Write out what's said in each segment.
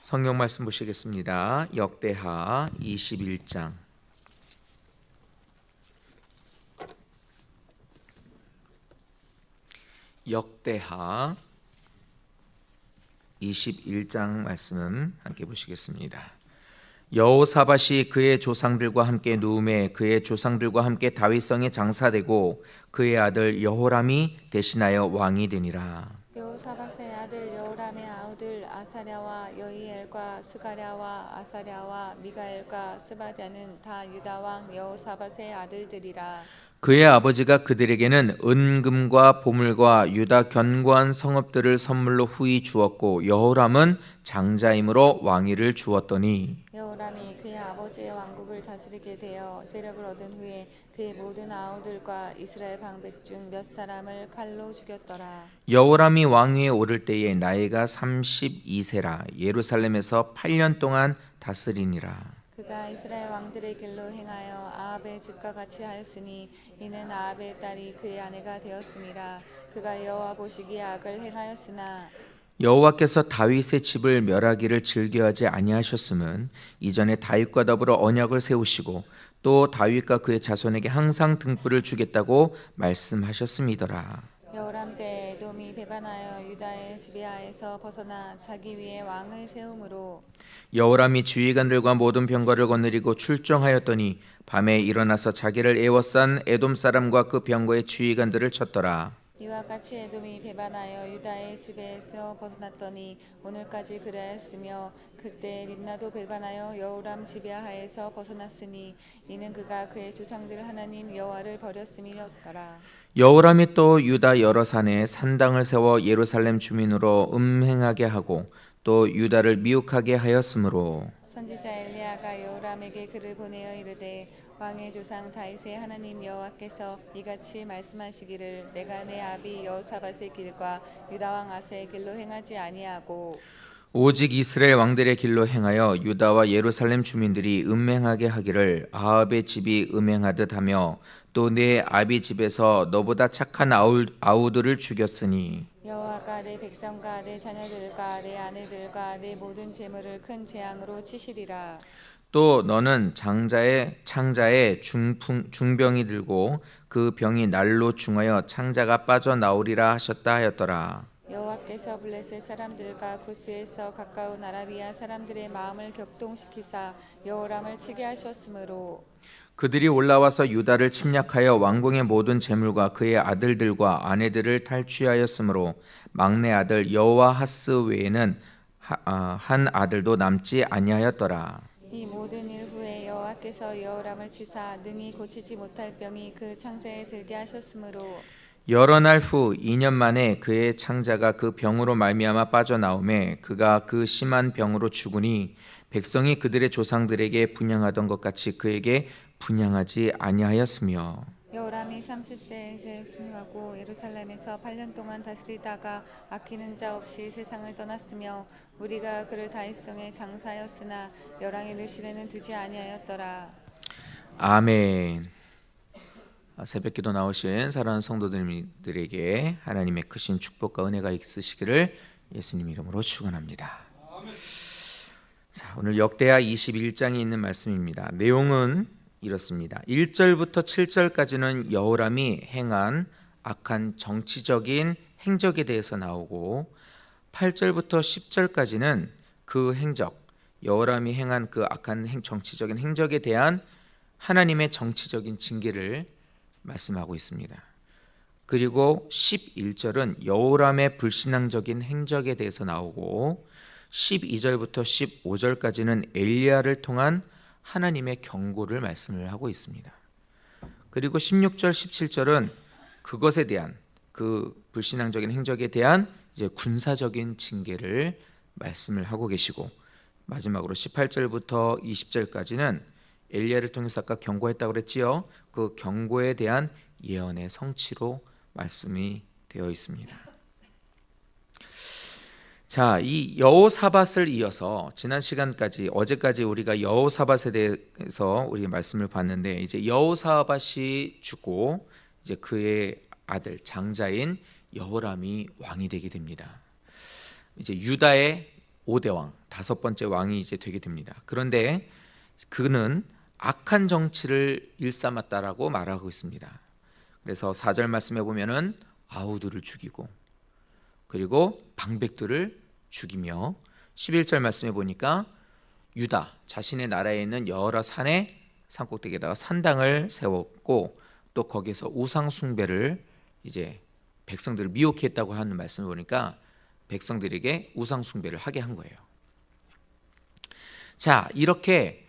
성경 말씀 보시겠습니다. 역대하 21장. 역대하 21장 말씀 함께 보시겠습니다. 여호사밧이 그의 조상들과 함께 누움에 그의 조상들과 함께 다윗성에 장사되고 그의 아들 여호람이 대신하여 왕이 되니라. 여호사밧의 아들 여호람의 아우들 아사랴와 여이엘과 스가랴와 아사랴와 미가엘과 스바랴는 다 유다 왕 여호사밧의 아들들이라. 그의 아버지가 그들에게는 은금과 보물과 유다 견고한 성읍들을 선물로 후히 주었고 여호람은 장자이므로 왕위를 주었더니 여호람이 그의 아버지의 왕국을 다스리게 되어 세력을 얻은 후에 그의 모든 아우들과 이스라엘 방백 중 몇 사람을 칼로 죽였더라. 여호람이 왕위에 오를 때에 나이가 32세라 예루살렘에서 8년 동안 다스리니라. 그가 이스라엘 왕들의 길로 행하여 아합의 집과 같이 하였으니 이는 아합의 딸이 그의 아내가 되었음이라. 그가 여호와 보시기에 악을 행하였으나 여호와께서 다윗의 집을 멸하기를 즐겨하지 아니하셨음은 이전에 다윗과 더불어 언약을 세우시고 또 다윗과 그의 자손에게 항상 등불을 주겠다고 말씀하셨음이더라. 여호람 때 에돔이 배반하여 유다의 지배하에서 벗어나 자기 위에 왕을 세우므로 여호람이 지휘관들과 모든 병거를 거느리고 출정하였더니 밤에 일어나서 자기를 애워싼 에돔 사람과 그 병거의 지휘관들을 쳤더라. 이와 같이 에돔이 배반하여 유다의 지배에서 벗어났더니 오늘까지 그리하였으며 그때 림나도 배반하여 여호람 지배하에서 벗어났으니 이는 그가 그의 조상들 하나님 여호와를 버렸음이었더라. 여호람이 또 유다 여러 산에 산당을 세워 예루살렘 주민으로 음행하게 하고 또 유다를 미혹하게 하였으므로 선지자 엘리야가 여호람에게 글을 보내어 이르되 왕의 조상 다윗의 하나님 여호와께서 이같이 말씀하시기를 내가 내 아비 여호사밧의 길과 유다 왕 아사의 길로 행하지 아니하고 오직 이스라엘 왕들의 길로 행하여 유다와 예루살렘 주민들이 음행하게 하기를 아합의 집이 음행하듯 하며 또 내 아비 집에서 너보다 착한 아우들을 죽였으니 여호와가 내 백성과 내 자녀들과 내 아내들과 내 모든 재물을 큰 재앙으로 치시리라. 또 너는 창자에 중병이 들고 그 병이 날로 중하여 창자가 빠져나오리라 하셨다 하였더라. 여호와께서 블레셋 사람들과 구스에서 가까운 아라비아 사람들의 마음을 격동시키사 여호람을 치게 하셨으므로 그들이 올라와서 유다를 침략하여 왕궁의 모든 재물과 그의 아들들과 아내들을 탈취하였으므로 막내 아들 여호아하스 외에는 한 아들도 남지 아니하였더라. 이 모든 일 후에 여호와께서 여호람을 치사 능히 고치지 못할 병이 그 창자에 들게 하셨으므로 여러 날 후 2년 만에 그의 창자가 그 병으로 말미암아 빠져나오매 그가 그 심한 병으로 죽으니 백성이 그들의 조상들에게 분향하던 것 같이 그에게 분향하지 아니하였으며 여호람이 30세에 승하고 예루살렘에서 8년 동안 다스리다가 아끼는 자 없이 세상을 떠났으며 우리가 그를 다윗성에 장사하였으나 열왕의 묘실에는 두지 아니하였더라. 아멘. 새벽기도 나오신 사랑하는 성도들에게 하나님의 크신 축복과 은혜가 있으시기를 예수님 이름으로 축원합니다. 자, 오늘 역대하 21장에 있는 말씀입니다. 내용은 이렇습니다. 1절부터 7절까지는 여호람이 행한 악한 정치적인 행적에 대해서 나오고 8절부터 10절까지는 그 행적, 여호람이 행한 그 악한 정치적인 행적에 대한 하나님의 정치적인 징계를 말씀하고 있습니다. 그리고 11절은 여호람의 불신앙적인 행적에 대해서 나오고 12절부터 15절까지는 엘리야를 통한 하나님의 경고를 말씀을 하고 있습니다. 그리고 16절, 17절은 그것에 대한 그 불신앙적인 행적에 대한 이제 군사적인 징계를 말씀을 하고 계시고 마지막으로 18절부터 20절까지는 엘리야를 통해서 아까 경고했다고 그랬지요. 그 경고에 대한 예언의 성취로 말씀이 되어 있습니다. 자, 이 여호사밧을 이어서 지난 시간까지 어제까지 우리가 여호사밧에 대해서 우리 말씀을 봤는데 이제 여호사밧이 죽고 이제 그의 아들 장자인 여호람이 왕이 되게 됩니다. 이제 유다의 5대 왕, 5번째 왕이 이제 되게 됩니다. 그런데 그는 악한 정치를 일삼았다라고 말하고 있습니다. 그래서 4절 말씀에 보면은 아우들을 죽이고 그리고 방백들을 죽이며 11절 말씀에 보니까 유다 자신의 나라에 있는 여러 산에 산꼭대기에다가 산당을 세웠고 또 거기서 우상 숭배를 이제 백성들을 미혹해 했다고 하는 말씀을 보니까 백성들에게 우상 숭배를 하게 한 거예요. 자, 이렇게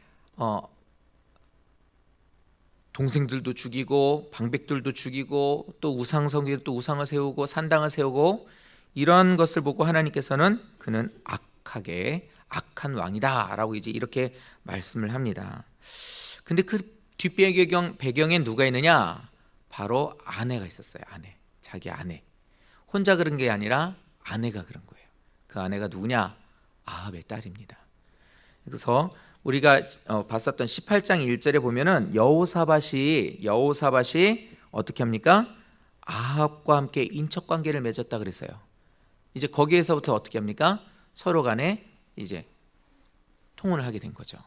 동생들도 죽이고 방백들도 죽이고 또 우상성에 또 우상을 세우고 산당을 세우고 이런 것을 보고 하나님께서는 그는 악한 왕이다라고 이제 이렇게 말씀을 합니다. 근데 그 배경에 누가 있느냐? 바로 아내가 있었어요. 자기 아내. 혼자 그런 게 아니라 아내가 그런 거예요. 그 아내가 누구냐? 아합의 딸입니다. 그래서 우리가 봤었던 18장 1절에 보면은 여호사밧이 어떻게 합니까? 아합과 함께 인척 관계를 맺었다 그랬어요. 이제 거기에서부터 어떻게 합니까? 서로 간에 이제 통혼을 하게 된 거죠.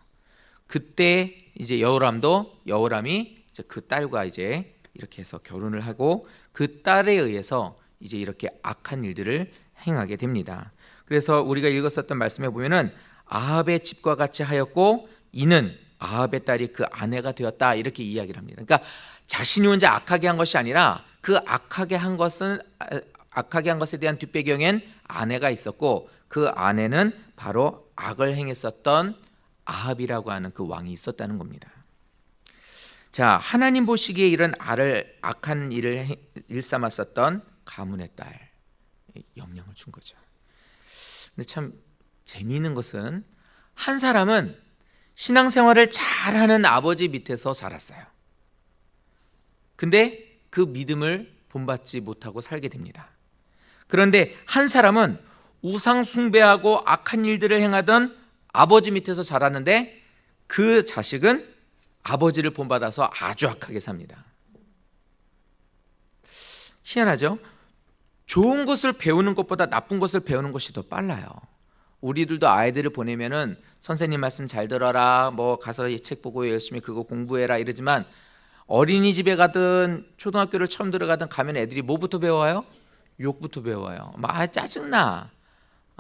그때 이제 여호람이 이제 그 딸과 이제 이렇게 해서 결혼을 하고 그 딸에 의해서 이제 이렇게 악한 일들을 행하게 됩니다. 그래서 우리가 읽었었던 말씀에 보면은 아합의 집과 같이 하였고 이는 아합의 딸이 그 아내가 되었다 이렇게 이야기를 합니다. 그러니까 자신이 혼자 악하게 한 것이 아니라 그 악하게 한 것에 대한 뒷배경엔 아내가 있었고 그 아내는 바로 악을 행했었던 아합이라고 하는 그 왕이 있었다는 겁니다. 자, 하나님 보시기에 이런 악한 일을 일삼았었던 가문의 딸 영향을 준 거죠. 근데 참 재미있는 것은 한 사람은 신앙생활을 잘하는 아버지 밑에서 자랐어요. 근데 그 믿음을 본받지 못하고 살게 됩니다. 그런데 한 사람은 우상 숭배하고 악한 일들을 행하던 아버지 밑에서 자랐는데 그 자식은 아버지를 본받아서 아주 악하게 삽니다. 희한하죠? 좋은 것을 배우는 것보다 나쁜 것을 배우는 것이 더 빨라요. 우리들도 아이들을 보내면은 선생님 말씀 잘 들어라, 뭐 가서 이 책 보고 열심히 그거 공부해라 이러지만 어린이집에 가든 초등학교를 처음 들어가든 가면 애들이 뭐부터 배워요? 욕부터 배워요. 막 짜증나.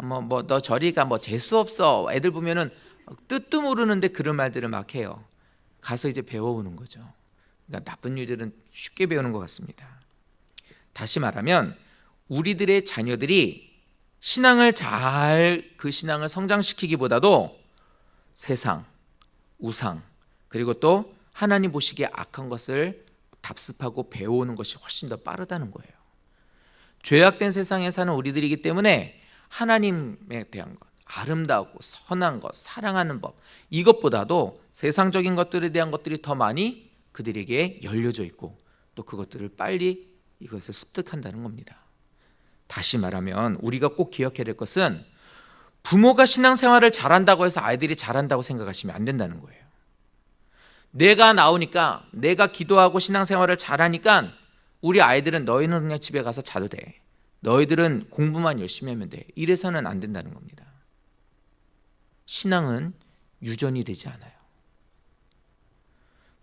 뭐 너 저리 가, 뭐 재수 없어. 애들 보면은 뜻도 모르는데 그런 말들을 막 해요. 가서 이제 배워오는 거죠. 그러니까 나쁜 일들은 쉽게 배우는 것 같습니다. 다시 말하면 우리들의 자녀들이 그 신앙을 성장시키기보다도 세상, 우상, 그리고 또 하나님 보시기에 악한 것을 답습하고 배워오는 것이 훨씬 더 빠르다는 거예요. 죄악된 세상에 사는 우리들이기 때문에 하나님에 대한 것, 아름다우고 선한 것, 사랑하는 법, 이것보다도 세상적인 것들에 대한 것들이 더 많이 그들에게 열려져 있고 또 그것들을 빨리 이것을 습득한다는 겁니다. 다시 말하면 우리가 꼭 기억해야 될 것은 부모가 신앙생활을 잘한다고 해서 아이들이 잘한다고 생각하시면 안 된다는 거예요. 내가 나오니까, 내가 기도하고 신앙생활을 잘하니까 우리 아이들은 너희는 그냥 집에 가서 자도 돼, 너희들은 공부만 열심히 하면 돼, 이래서는 안 된다는 겁니다. 신앙은 유전이 되지 않아요.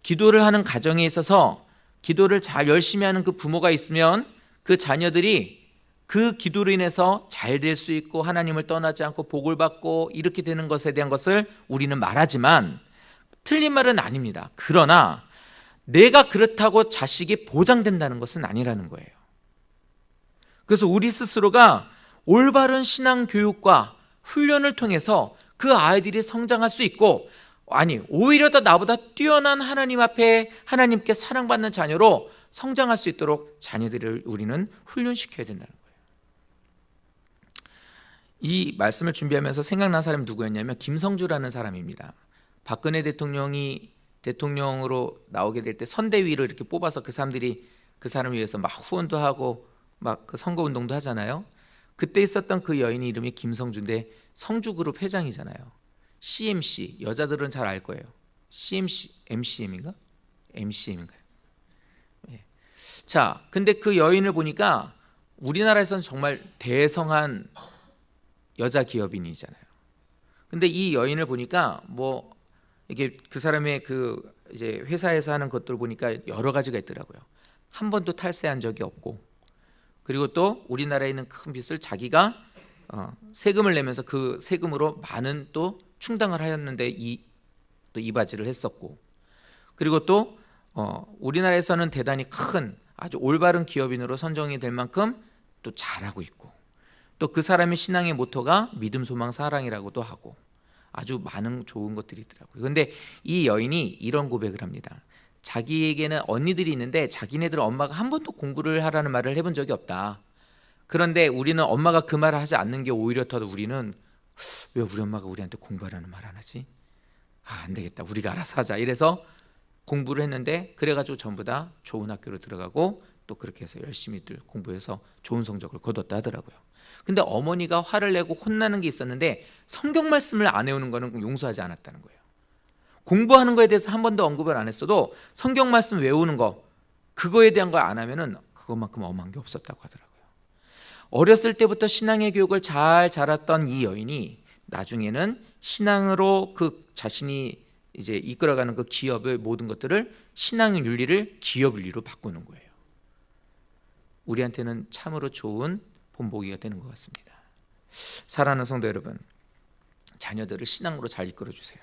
기도를 하는 가정에 있어서 기도를 잘 열심히 하는 그 부모가 있으면 그 자녀들이 그 기도로 인해서 잘 될 수 있고 하나님을 떠나지 않고 복을 받고 이렇게 되는 것에 대한 것을 우리는 말하지만 틀린 말은 아닙니다. 그러나 내가 그렇다고 자식이 보장된다는 것은 아니라는 거예요. 그래서 우리 스스로가 올바른 신앙 교육과 훈련을 통해서 그 아이들이 성장할 수 있고, 아니 오히려 더 나보다 뛰어난 하나님 앞에 하나님께 사랑받는 자녀로 성장할 수 있도록 자녀들을 우리는 훈련시켜야 된다는 거예요. 이 말씀을 준비하면서 생각난 사람이 누구였냐면 김성주라는 사람입니다. 박근혜 대통령이 대통령으로 나오게 될 때 선대위로 이렇게 뽑아서 그 사람들이 그 사람을 위해서 막 후원도 하고 막 그 선거운동도 하잖아요. 그때 있었던 그 여인의 이름이 김성주인데 성주그룹 회장이잖아요. CMC, 여자들은 잘 알 거예요. CMC, MCM인가? MCM인가요? 예. 자, 근데 그 여인을 보니까 우리나라에서는 정말 대성한 여자 기업인이잖아요. 근데 이 여인을 보니까 뭐 이게 그 사람의 그 이제 회사에서 하는 것들 보니까 여러 가지가 있더라고요. 한 번도 탈세한 적이 없고, 그리고 또 우리나라에 있는 큰 빚을 자기가 세금을 내면서 그 세금으로 많은 또 충당을 하였는데 또 이바지를 했었고, 그리고 또 우리나라에서는 대단히 큰 아주 올바른 기업인으로 선정이 될 만큼 또 잘하고 있고, 또 그 사람의 신앙의 모토가 믿음, 소망, 사랑이라고도 하고 아주 많은 좋은 것들이 있더라고요. 그런데 이 여인이 이런 고백을 합니다. 자기에게는 언니들이 있는데 자기네들 엄마가 한 번도 공부를 하라는 말을 해본 적이 없다. 그런데 우리는 엄마가 그 말을 하지 않는 게 오히려 더 우리는 왜 우리 엄마가 우리한테 공부하라는 말 안 하지? 안 되겠다, 우리가 알아서 하자. 이래서 공부를 했는데 그래가지고 전부 다 좋은 학교로 들어가고 또 그렇게 해서 열심히들 공부해서 좋은 성적을 거뒀다 하더라고요. 근데 어머니가 화를 내고 혼나는 게 있었는데 성경 말씀을 안 외우는 거는 용서하지 않았다는 거예요. 공부하는 거에 대해서 한 번도 언급을 안 했어도 성경 말씀 외우는 거, 그거에 대한 걸 안 하면은 그것만큼 엄한 게 없었다고 하더라고요. 어렸을 때부터 신앙의 교육을 잘 자랐던 이 여인이 나중에는 신앙으로 그 자신이 이제 이끌어가는 그 기업의 모든 것들을 신앙의 윤리를 기업 윤리로 바꾸는 거예요. 우리한테는 참으로 좋은 본보기가 되는 것 같습니다. 사랑하는 성도 여러분, 자녀들을 신앙으로 잘 이끌어 주세요.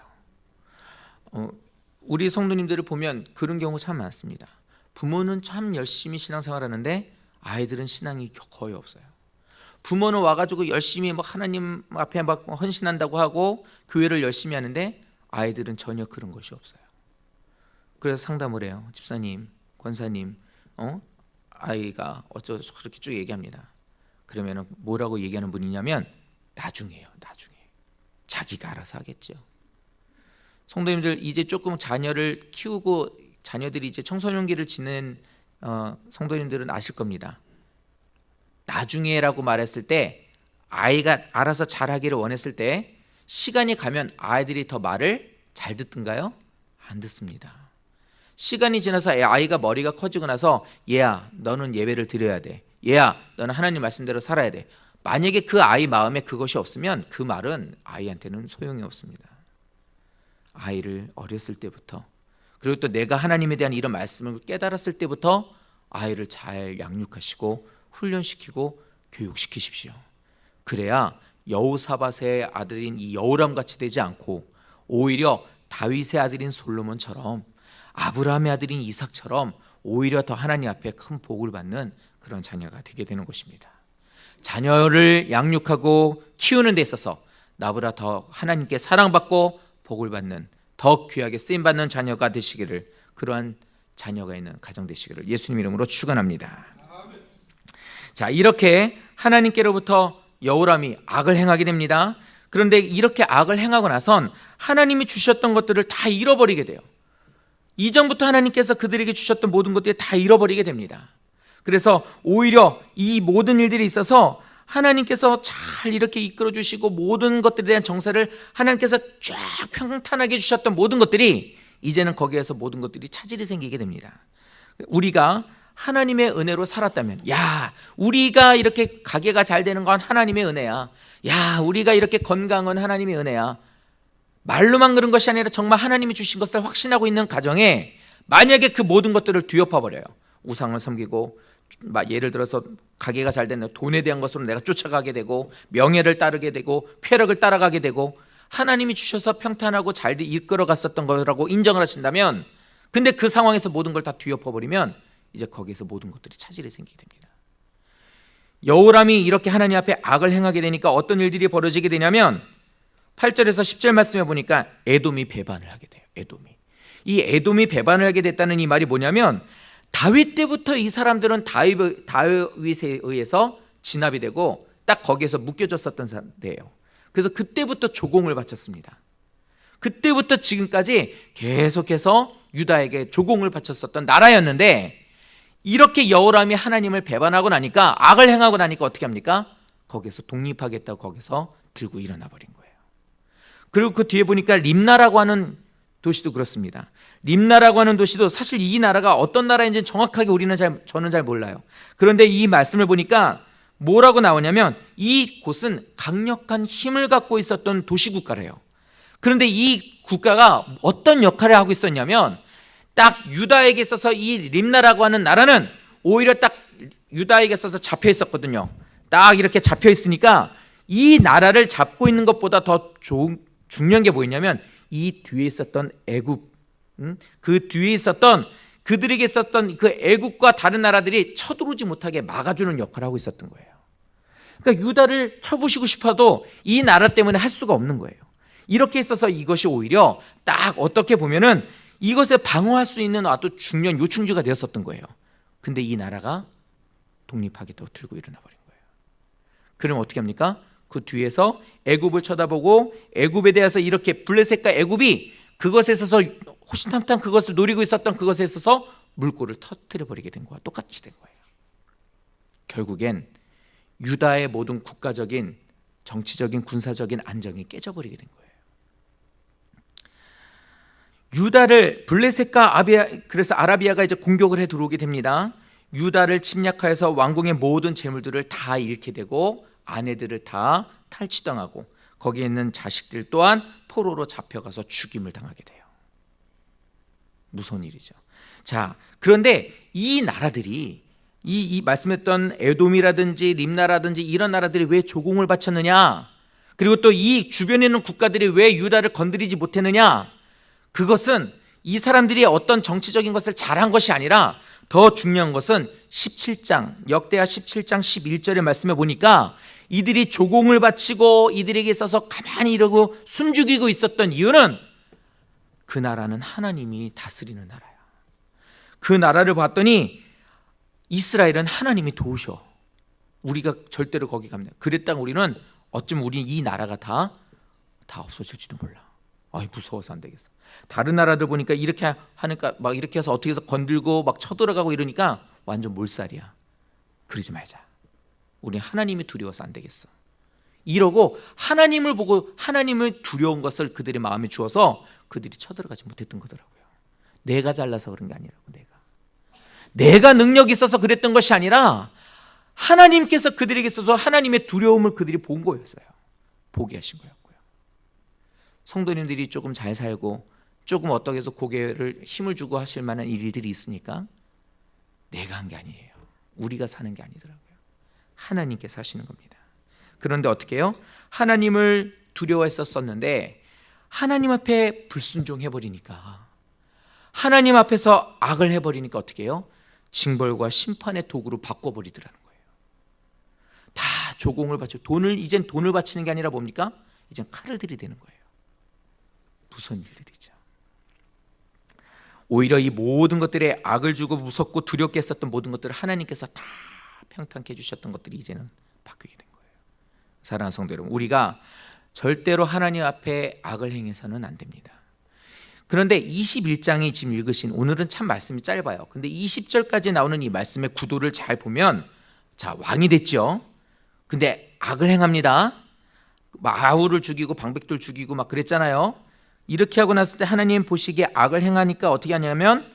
우리 성도님들을 보면 그런 경우 참 많습니다. 부모는 참 열심히 신앙생활하는데 아이들은 신앙이 거의 없어요. 부모는 와가지고 열심히 막 하나님 앞에 막 헌신한다고 하고 교회를 열심히 하는데 아이들은 전혀 그런 것이 없어요. 그래서 상담을 해요. 집사님, 권사님, 아이가 어쩌고 그렇게 쭉 얘기합니다. 그러면 뭐라고 얘기하는 분이냐면 나중에요. 나중에 자기가 알아서 하겠죠. 성도님들, 이제 조금 자녀를 키우고 자녀들이 이제 청소년기를 지낸 성도님들은 아실 겁니다. 나중에라고 말했을 때 아이가 알아서 잘하기를 원했을 때 시간이 가면 아이들이 더 말을 잘 듣던가요? 안 듣습니다. 시간이 지나서 아이가 머리가 커지고 나서 얘야 너는 예배를 드려야 돼, 얘야 너는 하나님 말씀대로 살아야 돼, 만약에 그 아이 마음에 그것이 없으면 그 말은 아이한테는 소용이 없습니다. 아이를 어렸을 때부터, 그리고 또 내가 하나님에 대한 이런 말씀을 깨달았을 때부터 아이를 잘 양육하시고 훈련시키고 교육시키십시오. 그래야 여호사밧의 아들인 이 여호람 같이 되지 않고 오히려 다윗의 아들인 솔로몬처럼, 아브라함의 아들인 이삭처럼 오히려 더 하나님 앞에 큰 복을 받는 그런 자녀가 되게 되는 것입니다. 자녀를 양육하고 키우는 데 있어서 나보다 더 하나님께 사랑받고 복을 받는, 더 귀하게 쓰임받는 자녀가 되시기를, 그러한 자녀가 있는 가정 되시기를 예수님 이름으로 축원합니다. 자, 이렇게 하나님께로부터 여호람이 악을 행하게 됩니다. 그런데 이렇게 악을 행하고 나선 하나님이 주셨던 것들을 다 잃어버리게 돼요. 이전부터 하나님께서 그들에게 주셨던 모든 것들이 다 잃어버리게 됩니다. 그래서 오히려 이 모든 일들이 있어서 하나님께서 잘 이렇게 이끌어 주시고 모든 것들에 대한 정세를 하나님께서 쫙 평탄하게 주셨던 모든 것들이 이제는 거기에서 모든 것들이 차질이 생기게 됩니다. 우리가 하나님의 은혜로 살았다면, 야, 우리가 이렇게 가게가 잘 되는 건 하나님의 은혜야, 야, 우리가 이렇게 건강은 하나님의 은혜야, 말로만 그런 것이 아니라 정말 하나님이 주신 것을 확신하고 있는 가정에 만약에 그 모든 것들을 뒤엎어 버려요. 우상을 섬기고, 예를 들어서 가게가 잘 되는 돈에 대한 것으로 내가 쫓아가게 되고, 명예를 따르게 되고, 쾌락을 따라가게 되고, 하나님이 주셔서 평탄하고 잘 이끌어 갔었던 거라고 인정을 하신다면, 근데 그 상황에서 모든 걸 다 뒤엎어 버리면 이제 거기에서 모든 것들이 차질이 생기게 됩니다. 여호람이 이렇게 하나님 앞에 악을 행하게 되니까 어떤 일들이 벌어지게 되냐면 8절에서 10절 말씀해 보니까 에돔이 배반을 하게 돼요. 이 에돔이 배반을 하게 됐다는 이 말이 뭐냐면, 다윗 때부터 이 사람들은 다윗에 의해서 진압이 되고 딱 거기에서 묶여졌었던 사람들이에요. 그래서 그때부터 조공을 바쳤습니다. 그때부터 지금까지 계속해서 유다에게 조공을 바쳤었던 나라였는데, 이렇게 여호람이 하나님을 배반하고 나니까, 악을 행하고 나니까 어떻게 합니까? 거기서 독립하겠다고 거기서 들고 일어나 버린 거예요. 그리고 그 뒤에 보니까 림나라고 하는 도시도 그렇습니다. 림나라고 하는 도시도 사실 이 나라가 어떤 나라인지 정확하게 저는 잘 몰라요. 그런데 이 말씀을 보니까 뭐라고 나오냐면 이 곳은 강력한 힘을 갖고 있었던 도시국가래요. 그런데 이 국가가 어떤 역할을 하고 있었냐면 딱 유다에게 있어서 이 림나라고 하는 나라는 오히려 딱 유다에게 있어서 잡혀 있었거든요. 딱 이렇게 잡혀 있으니까 이 나라를 잡고 있는 것보다 더 중요한 게 뭐였냐면 이 뒤에 있었던 애굽, 그 뒤에 있었던 그들에게 있었던 그 애굽과 다른 나라들이 쳐들어오지 못하게 막아주는 역할을 하고 있었던 거예요. 그러니까 유다를 쳐부시고 싶어도 이 나라 때문에 할 수가 없는 거예요. 이렇게 있어서 이것이 오히려 딱 어떻게 보면은 이것을 방어할 수 있는 아주 중요한 요충지가 되었었던 거예요. 근데 이 나라가 독립하겠다고 들고 일어나 버린 거예요. 그럼 어떻게 합니까? 그 뒤에서 애굽을 쳐다보고 애굽에 대해서 이렇게 블레셋과 애굽이 그것에 있어서 호신탐탐 그것을 노리고 있었던 그것에 있어서 물꼬를 터뜨려 버리게 된 거와 똑같이 된 거예요. 결국엔 유다의 모든 국가적인 정치적인 군사적인 안정이 깨져버리게 된 거예요. 유다를 블레셋과 그래서 아라비아가 이제 공격을 해 들어오게 됩니다. 유다를 침략하여서 왕궁의 모든 재물들을 다 잃게 되고 아내들을 다 탈취당하고 거기에 있는 자식들 또한 포로로 잡혀가서 죽임을 당하게 돼요. 무서운 일이죠. 자, 그런데 이 나라들이 이 말씀했던 에돔이라든지 림나라든지 이런 나라들이 왜 조공을 바쳤느냐, 그리고 또 이 주변에 있는 국가들이 왜 유다를 건드리지 못했느냐, 그것은 이 사람들이 어떤 정치적인 것을 잘한 것이 아니라 더 중요한 것은 17장 역대하 17장 11절의 말씀에 보니까 이들이 조공을 바치고 이들에게 있어서 가만히 이러고 숨죽이고 있었던 이유는 그 나라는 하나님이 다스리는 나라야. 그 나라를 봤더니 이스라엘은 하나님이 도우셔. 우리가 절대로 거기 가면 그랬다가 우리는 어쩌면 우리 이 나라가 다 없어질지도 몰라. 아이, 무서워서 안 되겠어. 다른 나라들 보니까 이렇게 하니까 막 이렇게 해서 어떻게 해서 건들고 막 쳐들어가고 이러니까 완전 몰살이야. 그러지 말자. 우리 하나님이 두려워서 안 되겠어. 이러고 하나님을 보고 하나님을 두려운 것을 그들의 마음에 주어서 그들이 쳐들어가지 못했던 거더라고요. 내가 잘나서 그런 게 아니라고. 내가 능력이 있어서 그랬던 것이 아니라 하나님께서 그들에게 있어서 하나님의 두려움을 그들이 본 거였어요. 보게 하신 거였고요. 성도님들이 조금 잘 살고 조금 어떻게 해서 고개를 힘을 주고 하실 만한 일들이 있습니까? 내가 한 게 아니에요. 우리가 사는 게 아니더라고요. 하나님께서 하시는 겁니다. 그런데 어떻게 해요? 하나님을 두려워했었는데 하나님 앞에 불순종해버리니까, 하나님 앞에서 악을 해버리니까 어떻게 해요? 징벌과 심판의 도구로 바꿔버리더라는 거예요. 다 조공을 바쳐 이젠 돈을 바치는 게 아니라 뭡니까? 이젠 칼을 들이대는 거예요. 무서운 일들이죠. 오히려 이 모든 것들에 악을 주고 무섭고 두렵게 했었던 모든 것들을 하나님께서 다 평탄케 해주셨던 것들이 이제는 바뀌게 된 거예요. 사랑하는 성도 여러분, 우리가 절대로 하나님 앞에 악을 행해서는 안 됩니다. 그런데 21장이 지금 읽으신, 오늘은 참 말씀이 짧아요. 근데 20절까지 나오는 이 말씀의 구도를 잘 보면, 자, 왕이 됐죠. 근데 악을 행합니다. 아우를 죽이고 방백들 죽이고 막 그랬잖아요. 이렇게 하고 났을 때 하나님 보시기에 악을 행하니까 어떻게 하냐면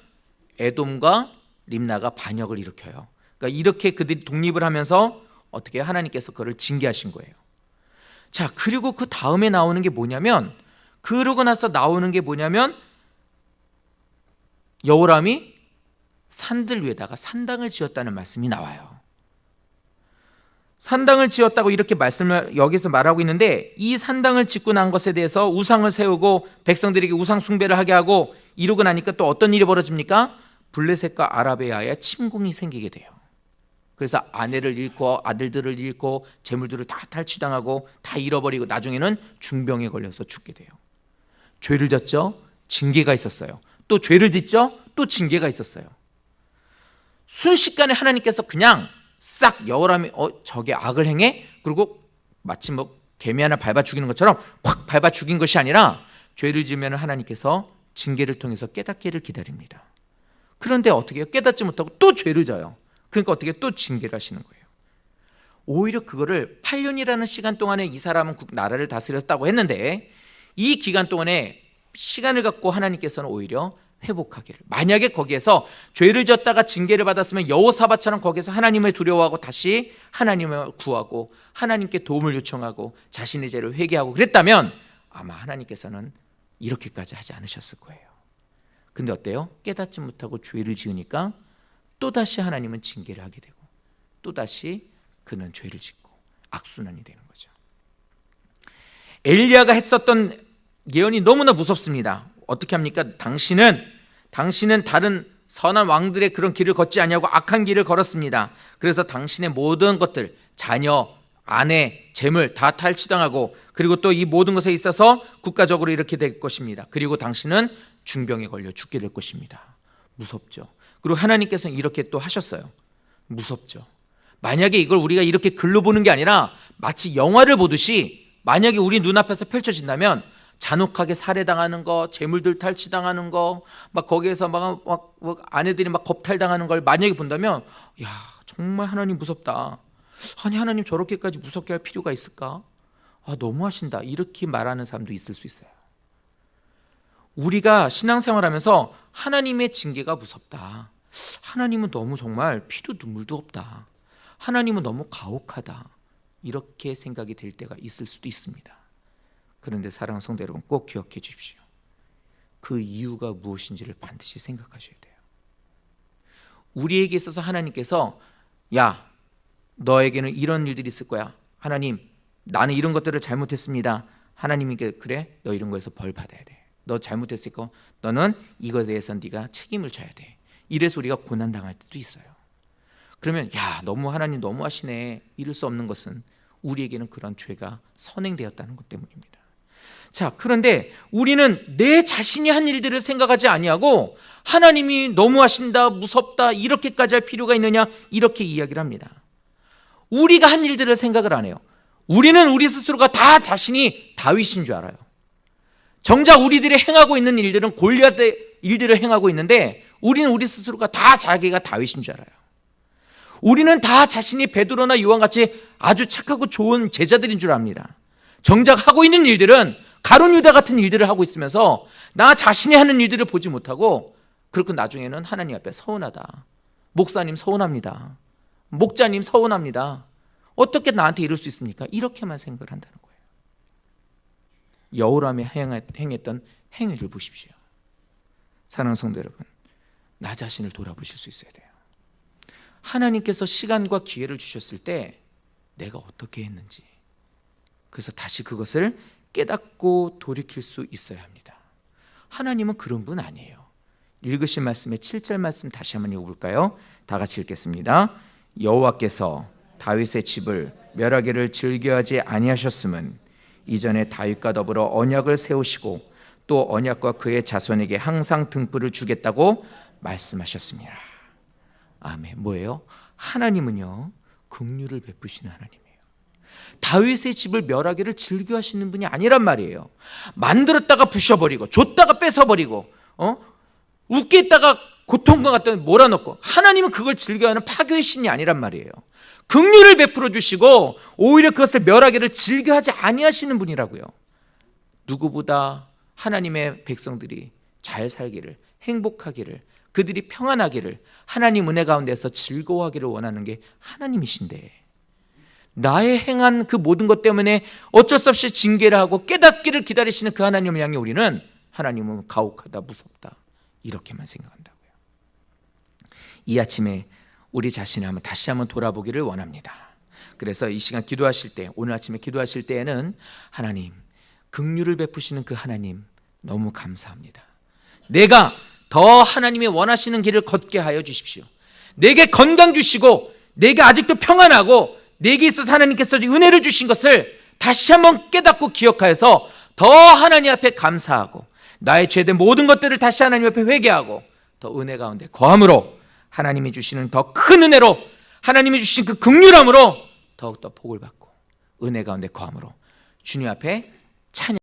에돔과 림나가 반역을 일으켜요. 그러니까 이렇게 그들이 독립을 하면서 어떻게 하나님께서 그를 징계하신 거예요. 자, 그리고 그 다음에 나오는 게 뭐냐면, 그러고 나서 나오는 게 뭐냐면 여호람이 산들 위에다가 산당을 지었다는 말씀이 나와요. 산당을 지었다고 이렇게 말씀을 여기서 말하고 있는데, 이 산당을 짓고 난 것에 대해서 우상을 세우고 백성들에게 우상 숭배를 하게 하고 이러고 나니까 또 어떤 일이 벌어집니까? 블레셋과 아라비아에 침공이 생기게 돼요. 그래서 아내를 잃고 아들들을 잃고 재물들을 다 탈취당하고 다 잃어버리고 나중에는 중병에 걸려서 죽게 돼요. 죄를 졌죠? 징계가 있었어요. 또 죄를 짓죠? 또 징계가 있었어요. 순식간에 하나님께서 그냥 싹 여호람이 저게 악을 행해? 그리고 마치 뭐 개미 하나 밟아 죽이는 것처럼 확 밟아 죽인 것이 아니라 죄를 지으면 하나님께서 징계를 통해서 깨닫기를 기다립니다. 그런데 어떻게 해요? 깨닫지 못하고 또 죄를 져요. 그러니까 어떻게 또 징계를 하시는 거예요. 오히려 그거를 8년이라는 시간 동안에 이 사람은 나라를 다스렸다고 했는데, 이 기간 동안에 시간을 갖고 하나님께서는 오히려 회복하기를. 만약에 거기에서 죄를 졌다가 징계를 받았으면 여호사밧처럼 거기서 하나님을 두려워하고 다시 하나님을 구하고 하나님께 도움을 요청하고 자신의 죄를 회개하고 그랬다면 아마 하나님께서는 이렇게까지 하지 않으셨을 거예요. 근데 어때요? 깨닫지 못하고 죄를 지으니까 또다시 하나님은 징계를 하게 되고 또다시 그는 죄를 짓고 악순환이 되는 거죠. 엘리야가 했었던 예언이 너무나 무섭습니다. 어떻게 합니까? 당신은 다른 선한 왕들의 그런 길을 걷지 아니하고 악한 길을 걸었습니다. 그래서 당신의 모든 것들, 자녀, 아내, 재물 다 탈취당하고 그리고 또 이 모든 것에 있어서 국가적으로 이렇게 될 것입니다. 그리고 당신은 중병에 걸려 죽게 될 것입니다. 무섭죠. 그리고 하나님께서는 이렇게 또 하셨어요. 무섭죠. 만약에 이걸 우리가 이렇게 글로 보는 게 아니라 마치 영화를 보듯이 만약에 우리 눈앞에서 펼쳐진다면 잔혹하게 살해당하는 거, 재물들 탈취당하는 거, 막 거기에서 막 아내들이 막 겁탈당하는 걸 만약에 본다면, 야 정말 하나님 무섭다. 아니 하나님 저렇게까지 무섭게 할 필요가 있을까? 아 너무하신다. 이렇게 말하는 사람도 있을 수 있어요. 우리가 신앙생활하면서 하나님의 징계가 무섭다. 하나님은 너무 정말 피도 눈물도 없다. 하나님은 너무 가혹하다. 이렇게 생각이 될 때가 있을 수도 있습니다. 그런데 사랑하는 성도 여러분 꼭 기억해 주십시오. 그 이유가 무엇인지를 반드시 생각하셔야 돼요. 우리에게 있어서 하나님께서 야 너에게는 이런 일들이 있을 거야. 하나님 나는 이런 것들을 잘못했습니다. 하나님께 그래 너 이런 거에서 벌 받아야 돼. 너 잘못했으니까 너는 이거에 대해서 네가 책임을 져야 돼. 이래서 우리가 고난당할 때도 있어요. 그러면 야 너무 하나님 너무하시네. 이럴 수 없는 것은 우리에게는 그런 죄가 선행되었다는 것 때문입니다. 자, 그런데 우리는 내 자신이 한 일들을 생각하지 아니하고 하나님이 너무하신다, 무섭다 이렇게까지 할 필요가 있느냐 이렇게 이야기를 합니다. 우리가 한 일들을 생각을 안 해요. 우리는 우리 스스로가 다 자신이 다윗인 줄 알아요. 정작 우리들이 행하고 있는 일들은 골리앗의 일들을 행하고 있는데 우리는 우리 스스로가 다 자기가 다윗인 줄 알아요. 우리는 다 자신이 베드로나 요한같이 아주 착하고 좋은 제자들인 줄 압니다. 정작 하고 있는 일들은 가룟 유다 같은 일들을 하고 있으면서 나 자신이 하는 일들을 보지 못하고 그렇고 나중에는 하나님 앞에 서운하다. 목사님 서운합니다. 목자님 서운합니다. 어떻게 나한테 이럴 수 있습니까? 이렇게만 생각을 한다는 거예요. 여호람이 행했던 행위를 보십시오. 사랑하는 성도 여러분, 나 자신을 돌아보실 수 있어야 돼요. 하나님께서 시간과 기회를 주셨을 때 내가 어떻게 했는지 그래서 다시 그것을 깨닫고 돌이킬 수 있어야 합니다. 하나님은 그런 분 아니에요. 읽으신 말씀의 7절 말씀 다시 한번 읽어볼까요? 다 같이 읽겠습니다. 여호와께서 다윗의 집을 멸하기를 즐겨하지 아니하셨음은 이전에 다윗과 더불어 언약을 세우시고 또 언약과 그의 자손에게 항상 등불을 주겠다고 말씀하셨습니다. 아멘. 뭐예요? 하나님은요 긍휼을 베푸시는 하나님이에요. 다윗의 집을 멸하기를 즐겨하시는 분이 아니란 말이에요. 만들었다가 부셔버리고 줬다가 뺏어버리고 웃게 있다가 고통과 같던 몰아넣고 하나님은 그걸 즐겨하는 파괴의 신이 아니란 말이에요. 긍휼을 베풀어 주시고 오히려 그것을 멸하기를 즐겨하지 아니하시는 분이라고요. 누구보다 하나님의 백성들이 잘 살기를 행복하기를 그들이 평안하기를 하나님 은혜 가운데서 즐거워하기를 원하는 게 하나님이신데 나의 행한 그 모든 것 때문에 어쩔 수 없이 징계를 하고 깨닫기를 기다리시는 그 하나님을 향해 우리는 하나님은 가혹하다 무섭다 이렇게만 생각한다고요. 이 아침에 우리 자신을 한번 다시 한번 돌아보기를 원합니다. 그래서 이 시간 기도하실 때 오늘 아침에 기도하실 때에는 하나님 긍휼을 베푸시는 그 하나님 너무 감사합니다. 내가 더 하나님이 원하시는 길을 걷게 하여 주십시오. 내게 건강 주시고 내게 아직도 평안하고 내게 있어서 하나님께서 은혜를 주신 것을 다시 한번 깨닫고 기억하여서 더 하나님 앞에 감사하고 나의 죄된 모든 것들을 다시 하나님 앞에 회개하고 더 은혜 가운데 거함으로 하나님이 주시는 더 큰 은혜로 하나님이 주신 그 긍휼함으로 더욱더 복을 받고 은혜 가운데 거함으로 주님 앞에 찬양